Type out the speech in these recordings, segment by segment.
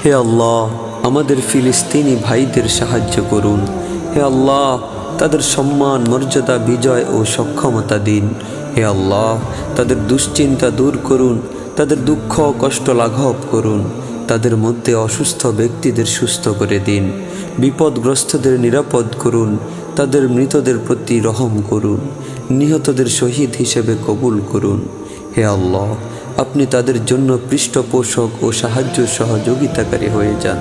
হে আল্লাহ, আমাদের ফিলিস্তিনি ভাইদের সাহায্য করুন। হে আল্লাহ, তাদের সম্মান, মর্যাদা, বিজয় ও সক্ষমতা দিন। হে আল্লাহ, তাদের দুশ্চিন্তা দূর করুন, তাদের দুঃখ কষ্ট লাঘব করুন। তাদের মধ্যে অসুস্থ ব্যক্তিদের সুস্থ করে দিন, বিপদগ্রস্তদের নিরাপদ করুন, তাদের মৃতদের প্রতি রহম করুন, নিহতদের শহীদ হিসেবে কবুল করুন। হে আল্লাহ, আপনি তাদের জন্য পৃষ্ঠপোষক ও সাহায্য সহযোগিতাকারী হয়ে যান।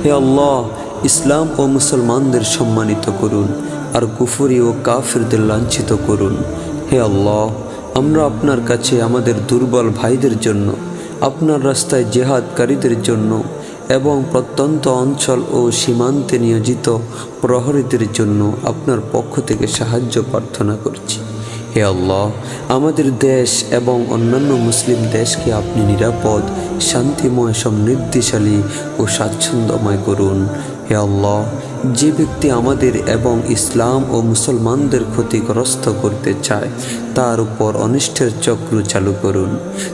হে আল্লাহ, ইসলাম ও মুসলমানদের সম্মানিত করুন, আর কুফরি ও কাফিরদের লাঞ্ছিত করুন। হে আল্লাহ, আমরা আপনার কাছে আমাদের দুর্বল ভাইদের জন্য, আপনার রাস্তায় জেহাদকারীদের জন্য এবং প্রত্যন্ত অঞ্চল ও সীমান্তে নিয়োজিত প্রহরীদের জন্য আপনার পক্ষ থেকে সাহায্য প্রার্থনা করছি। হে আল্লাহ, আমাদের দেশ এবং অন্যান্য মুসলিম দেশকে আপনি নিরাপদ, শান্তিময়, সমৃদ্ধিশালী ও স্বাচ্ছন্দ্যময় করুন। হে আল্লাহ, যে ব্যক্তি আমাদের এবং ইসলাম ও মুসলমানদের ক্ষতিগ্রস্ত করতে চায় তার উপর অনিষ্টের চক্র চালু করুন।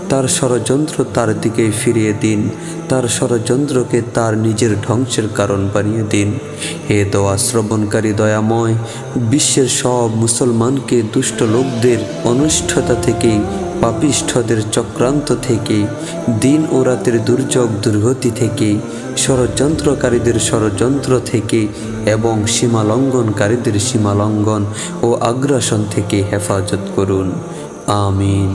তার ষড়যন্ত্র তার দিকে ফিরিয়ে দিন, তার ষড়যন্ত্রকে তার নিজের ধ্বংসের কারণ বানিয়ে দিন। হে দোয়া শ্রবণকারী দয়াময়, বিশ্বের সব মুসলমানকে দুষ্ট লোকদের অনিষ্ঠতা থেকে, পাপিষ্ঠদের চক্রান্ত থেকে, দিন ও রাতের দুর্যোগ দুর্গতি থেকে, ষড়যন্ত্রকারীদের ষড়যন্ত্র থেকে এবং সীমালঙ্ঘনকারীদের সীমালঙ্ঘন ও আগ্রাসন থেকে হেফাজত করুন। আমিন।